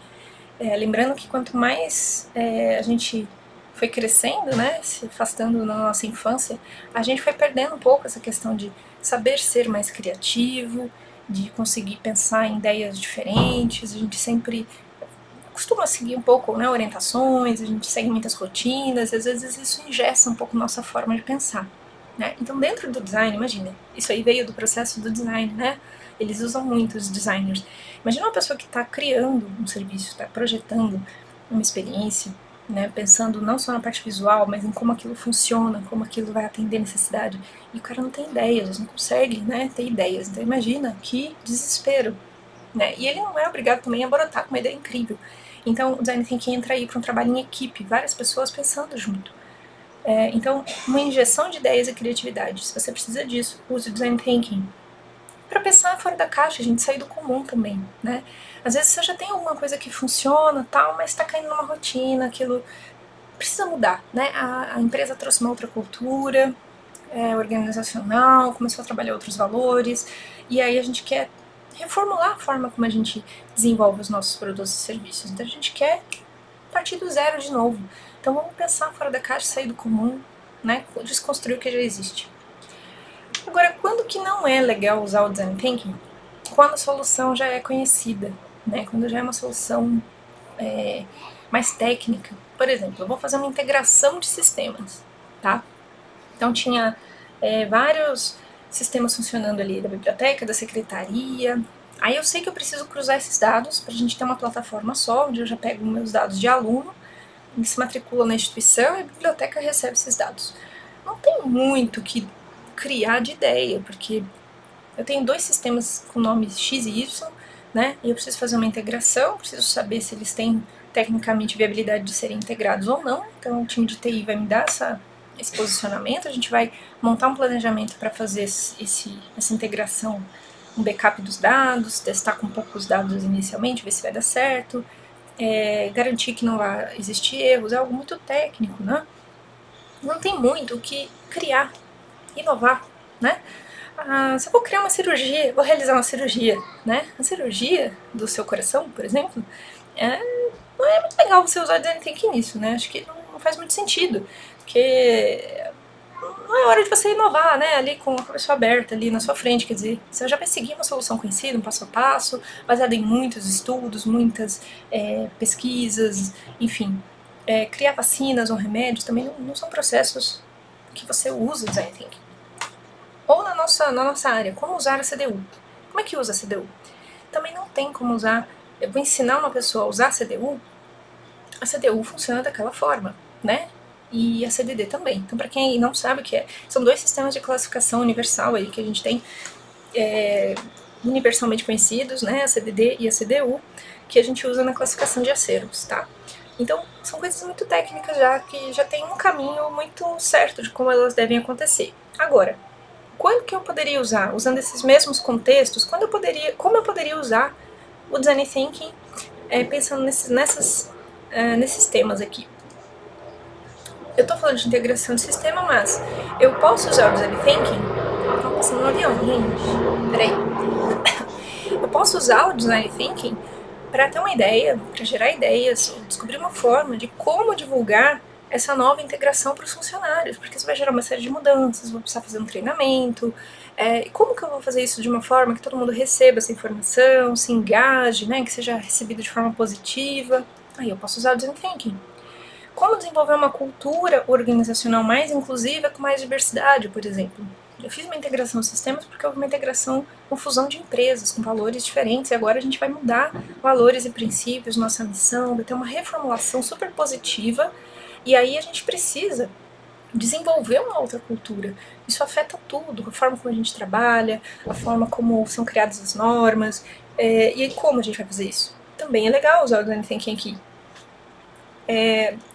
lembrando que quanto mais a gente foi crescendo, né, se afastando na nossa infância, a gente foi perdendo um pouco essa questão de saber ser mais criativo, de conseguir pensar em ideias diferentes, a gente sempre costuma seguir um pouco, né, orientações, a gente segue muitas rotinas, às vezes isso engessa um pouco nossa forma de pensar, né? Então dentro do design, imagina, isso aí veio do processo do design, né? Eles usam muito os designers. Imagina uma pessoa que está criando um serviço, está projetando uma experiência, né, pensando não só na parte visual, mas em como aquilo funciona, como aquilo vai atender necessidade. E o cara não tem ideias, não consegue, né, ter ideias. Então imagina que desespero, né? E ele não é obrigado também a brotar com uma ideia incrível. Então o design thinking entra aí para um trabalho em equipe, várias pessoas pensando junto. Então, uma injeção de ideias e criatividade. Se você precisa disso, use o design thinking para pensar fora da caixa, a gente sair do comum também, né? Às vezes você já tem alguma coisa que funciona, tal, mas está caindo numa rotina, aquilo precisa mudar, né? A empresa trouxe uma outra cultura organizacional, começou a trabalhar outros valores, e aí a gente quer reformular a forma como a gente desenvolve os nossos produtos e serviços. Então a gente quer partir do zero de novo. Então vamos pensar fora da caixa, sair do comum, né? Desconstruir o que já existe. Agora, quando que não é legal usar o Design Thinking? Quando a solução já é conhecida, né? Quando já é uma solução mais técnica. Por exemplo, eu vou fazer uma integração de sistemas, tá? Então tinha vários sistemas funcionando ali, da biblioteca, da secretaria. Aí eu sei que eu preciso cruzar esses dados para a gente ter uma plataforma só, onde eu já pego meus dados de aluno, ele se matricula na instituição e a biblioteca recebe esses dados. Não tem muito que criar de ideia, porque eu tenho dois sistemas com nomes X e Y, né? E eu preciso fazer uma integração, preciso saber se eles têm tecnicamente viabilidade de serem integrados ou não. Então o time de TI vai me dar esse posicionamento, a gente vai montar um planejamento para fazer essa integração, um backup dos dados, testar com poucos dados inicialmente, ver se vai dar certo, garantir que não vai existir erros, é algo muito técnico, né? Não tem muito o que criar, inovar, né? Se eu vou criar uma cirurgia, vou realizar uma cirurgia, né? A cirurgia do seu coração, por exemplo, não é muito legal você usar design thinking nisso, né? Acho que não faz muito sentido, porque não é hora de você inovar, né? Ali com a cabeça aberta ali na sua frente, quer dizer, você já vai seguir uma solução conhecida, um passo a passo, baseada em muitos estudos, muitas pesquisas, enfim. Criar vacinas ou remédios também não são processos que você usa design thinking. Ou na nossa área, como usar a CDU? Como é que usa a CDU? Também não tem como usar. Eu vou ensinar uma pessoa a usar a CDU funciona daquela forma, né? E a CDD também. Então, para quem não sabe o que é, são dois sistemas de classificação universal aí que a gente tem universalmente conhecidos, né? A CDD e a CDU, que a gente usa na classificação de acervos, tá? Então, são coisas muito técnicas já, que já tem um caminho muito certo de como elas devem acontecer. Agora, quando que eu poderia usar, usando esses mesmos contextos, como eu poderia usar o Design Thinking pensando nesses temas aqui? Eu estou falando de integração de sistema, mas eu posso usar o Design Thinking? Tá passando um avião, gente. Peraí. Eu posso usar o Design Thinking para ter uma ideia, para gerar ideias, ou descobrir uma forma de como divulgar essa nova integração para os funcionários, porque isso vai gerar uma série de mudanças, vou precisar fazer um treinamento. Como que eu vou fazer isso de uma forma que todo mundo receba essa informação, se engaje, né, que seja recebido de forma positiva? Aí eu posso usar o Design Thinking. Como desenvolver uma cultura organizacional mais inclusiva com mais diversidade, por exemplo? Eu fiz uma integração de sistemas porque houve uma integração, uma fusão de empresas com valores diferentes, e agora a gente vai mudar valores e princípios, nossa missão, vai ter uma reformulação super positiva, e aí a gente precisa desenvolver uma outra cultura. Isso afeta tudo, a forma como a gente trabalha, a forma como são criadas as normas, e aí como a gente vai fazer isso? Também é legal usar o Design Thinking aqui.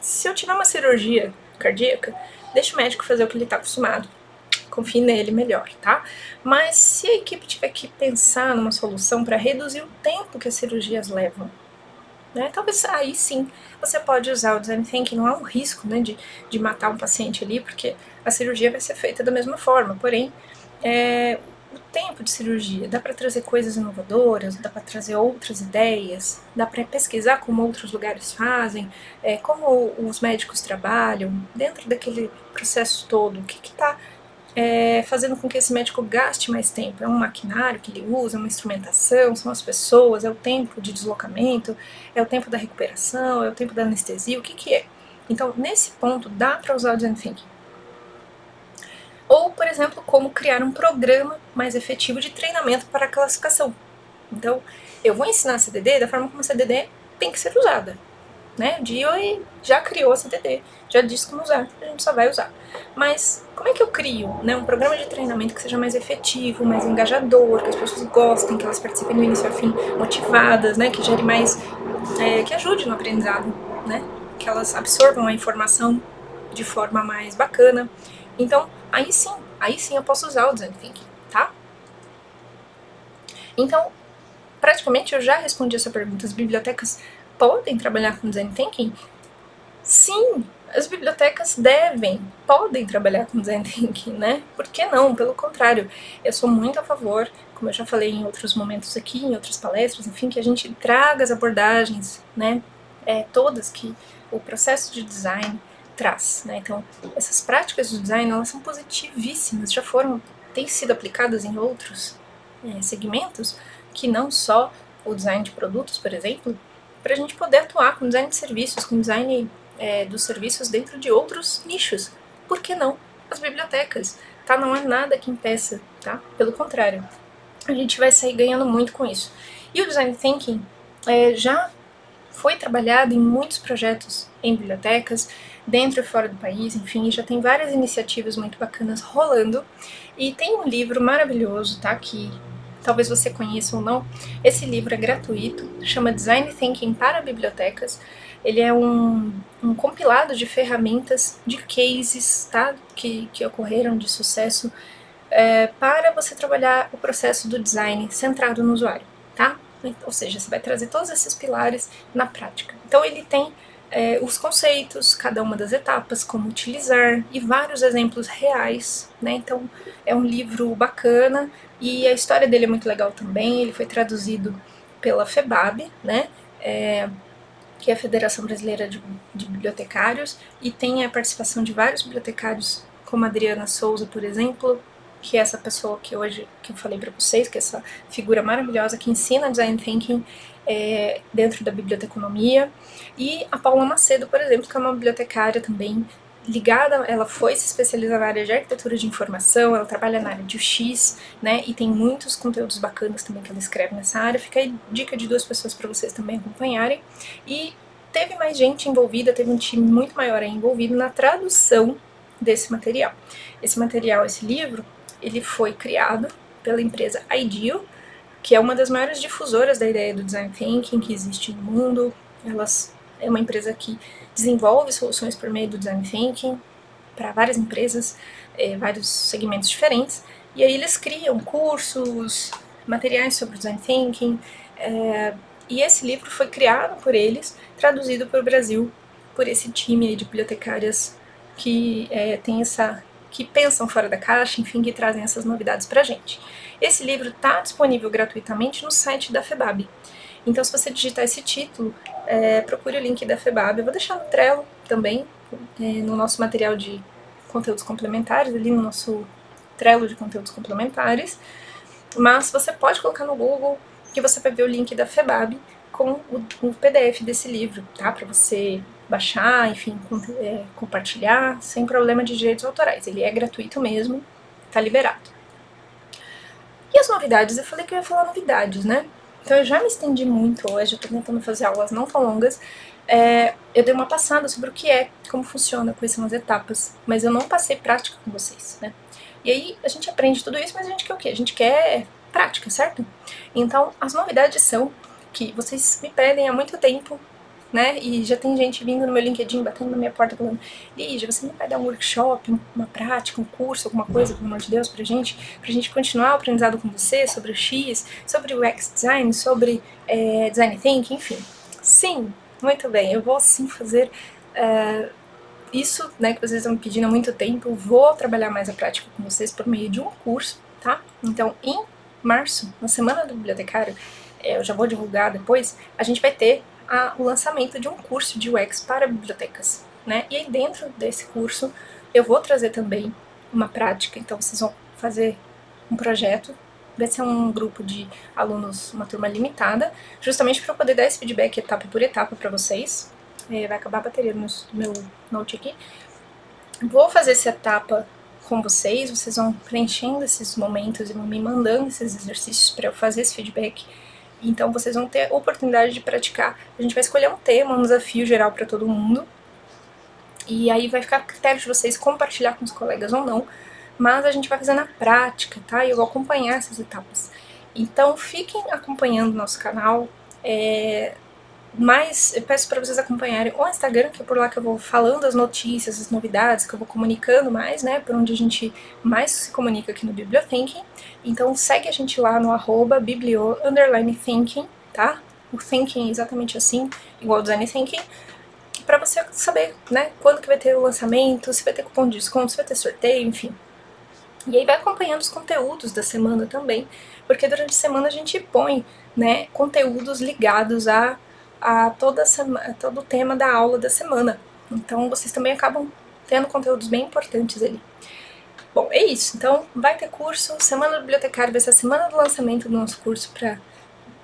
Se eu tiver uma cirurgia cardíaca, deixa o médico fazer o que ele está acostumado. Confie nele melhor, tá? Mas se a equipe tiver que pensar numa solução para reduzir o tempo que as cirurgias levam, né? Talvez aí sim você pode usar o design thinking, não há um risco, né, de matar um paciente ali, porque a cirurgia vai ser feita da mesma forma, porém, o tempo de cirurgia, dá para trazer coisas inovadoras, dá para trazer outras ideias, dá para pesquisar como outros lugares fazem, como os médicos trabalham, dentro daquele processo todo, o que está fazendo com que esse médico gaste mais tempo. É um maquinário que ele usa, uma instrumentação, são as pessoas, é o tempo de deslocamento, é o tempo da recuperação, é o tempo da anestesia, o que que é? Então, nesse ponto, dá para usar o Design Thinking. Ou, por exemplo, como criar um programa mais efetivo de treinamento para a classificação. Então, eu vou ensinar a CDD da forma como a CDD tem que ser usada. Né? O DIY já criou a CDD, já disse como usar, a gente só vai usar. Mas como é que eu crio, né, um programa de treinamento que seja mais efetivo, mais engajador, que as pessoas gostem, que elas participem do início ao fim motivadas, né, que gere mais, que ajude no aprendizado, né, que elas absorvam a informação de forma mais bacana. Então, aí sim eu posso usar o Design Thinking, tá? Então, praticamente eu já respondi essa pergunta. As bibliotecas podem trabalhar com Design Thinking? Sim, as bibliotecas podem trabalhar com Design Thinking, né? Por que não? Pelo contrário, eu sou muito a favor, como eu já falei em outros momentos aqui, em outras palestras, enfim, que a gente traga as abordagens, né? Todas que o processo de design traz, né? Então, essas práticas do design, elas são positivíssimas, têm sido aplicadas em outros segmentos, que não só o design de produtos, por exemplo, para a gente poder atuar com design de serviços, com design dos serviços dentro de outros nichos. Por que não? As bibliotecas, tá? Não há nada que impeça, tá? Pelo contrário, a gente vai sair ganhando muito com isso. E o Design Thinking já foi trabalhado em muitos projetos em bibliotecas, dentro e fora do país, enfim, já tem várias iniciativas muito bacanas rolando. E tem um livro maravilhoso, tá? Que talvez você conheça ou não. Esse livro é gratuito, chama Design Thinking para Bibliotecas. Ele é um compilado de ferramentas, de cases, tá? Que ocorreram de sucesso para você trabalhar o processo do design centrado no usuário, tá? Ou seja, você vai trazer todos esses pilares na prática. Então ele tem os conceitos, cada uma das etapas, como utilizar e vários exemplos reais, né? Então é um livro bacana e a história dele é muito legal também. Ele foi traduzido pela FEBAB, né? Que é a Federação Brasileira de Bibliotecários, e tem a participação de vários bibliotecários, como a Adriana Souza, por exemplo, que é essa pessoa que hoje que eu falei para vocês, que é essa figura maravilhosa que ensina Design Thinking dentro da biblioteconomia, e a Paula Macedo, por exemplo, que é uma bibliotecária também ligada, ela foi se especializar na área de arquitetura de informação, ela trabalha na área de UX, né, e tem muitos conteúdos bacanas também que ela escreve nessa área. Fica aí dica de 2 pessoas para vocês também acompanharem. E teve mais gente envolvida, teve um time muito maior aí envolvido na tradução desse material. Esse livro, ele foi criado pela empresa Ideal, que é uma das maiores difusoras da ideia do Design Thinking que existe no mundo. É uma empresa que desenvolve soluções por meio do Design Thinking para várias empresas, vários segmentos diferentes. E aí eles criam cursos, materiais sobre Design Thinking. E esse livro foi criado por eles, traduzido para o Brasil por esse time aí de bibliotecárias que que pensam fora da caixa, enfim, que trazem essas novidades pra gente. Esse livro está disponível gratuitamente no site da FEBAB. Então, se você digitar esse título, procure o link da FEBAB. Eu vou deixar no Trello também, no nosso material de conteúdos complementares, ali no nosso Trello de conteúdos complementares. Mas você pode colocar no Google que você vai ver o link da FEBAB com o PDF desse livro, tá? Para você baixar, enfim, compartilhar, sem problema de direitos autorais. Ele é gratuito mesmo, tá liberado. E as novidades? Eu falei que eu ia falar novidades, né? Então eu já me estendi muito hoje, eu tô tentando fazer aulas não tão longas. Eu dei uma passada sobre o que como funciona, quais são as etapas, mas eu não passei prática com vocês, né? E aí a gente aprende tudo isso, mas a gente quer o quê? A gente quer prática, certo? Então as novidades são que vocês me pedem há muito tempo né? E já tem gente vindo no meu LinkedIn, batendo na minha porta, falando: Lígia, você não vai dar um workshop, uma prática, um curso, alguma coisa, pelo amor de Deus, pra gente continuar o aprendizado com você sobre o X, sobre o UX Design, sobre Design Thinking, enfim. Sim, muito bem, eu vou sim fazer isso, né, que vocês estão me pedindo há muito tempo. Eu vou trabalhar mais a prática com vocês por meio de um curso, tá? Então, em março, na Semana do Bibliotecário, eu já vou divulgar depois, a gente vai ter o lançamento de um curso de UX para bibliotecas, né? E aí dentro desse curso eu vou trazer também uma prática, então vocês vão fazer um projeto, vai ser um grupo de alunos, uma turma limitada, justamente para eu poder dar esse feedback etapa por etapa para vocês. Vai acabar a bateria do meu note aqui. Vou fazer essa etapa com vocês, vocês vão preenchendo esses momentos e vão me mandando esses exercícios para eu fazer esse feedback. Então vocês vão ter a oportunidade de praticar. A gente vai escolher um tema, um desafio geral para todo mundo. E aí vai ficar a critério de vocês compartilhar com os colegas ou não. Mas a gente vai fazer na prática, tá? E eu vou acompanhar essas etapas. Então fiquem acompanhando o nosso canal. Mas eu peço para vocês acompanharem o Instagram, que é por lá que eu vou falando as notícias, as novidades, que eu vou comunicando mais, né, por onde a gente mais se comunica aqui no Bibliothinking. Então segue a gente lá no @biblio_thinking, tá? O thinking é exatamente assim, igual o design thinking, para você saber, né, quando que vai ter o lançamento, se vai ter cupom de desconto, se vai ter sorteio, enfim. E aí vai acompanhando os conteúdos da semana também, porque durante a semana a gente põe, né, conteúdos ligados a todo o tema da aula da semana. Então vocês também acabam tendo conteúdos bem importantes ali. Bom, é isso. Então vai ter curso, Semana do Bibliotecário vai ser a semana do lançamento do nosso curso para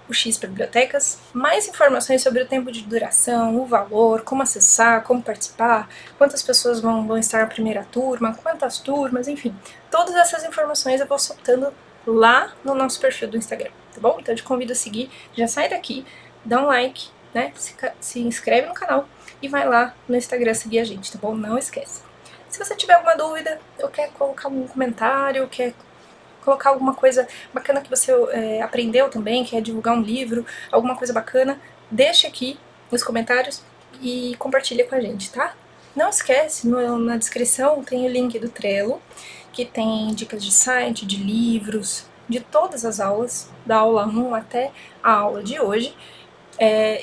o X para bibliotecas. Mais informações sobre o tempo de duração, o valor, como acessar, como participar, quantas pessoas vão estar na primeira turma, quantas turmas, enfim. Todas essas informações eu vou soltando lá no nosso perfil do Instagram, tá bom? Então eu te convido a seguir, já sai daqui, dá um like, né? Se inscreve no canal e vai lá no Instagram seguir a gente, tá bom? Não esquece. Se você tiver alguma dúvida, ou quer colocar um comentário, quer colocar alguma coisa bacana que você aprendeu também, quer divulgar um livro, alguma coisa bacana, deixa aqui nos comentários e compartilha com a gente, tá? Não esquece, na descrição tem o link do Trello, que tem dicas de site, de livros, de todas as aulas, da aula 1 até a aula de hoje.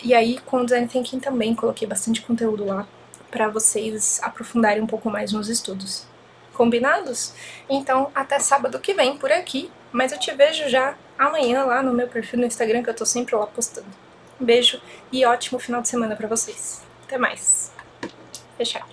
E aí, com o Design Thinking também coloquei bastante conteúdo lá para vocês aprofundarem um pouco mais nos estudos. Combinados? Então, até sábado que vem por aqui, mas eu te vejo já amanhã lá no meu perfil no Instagram, que eu tô sempre lá postando. Um beijo e ótimo final de semana para vocês. Até mais. Fechado.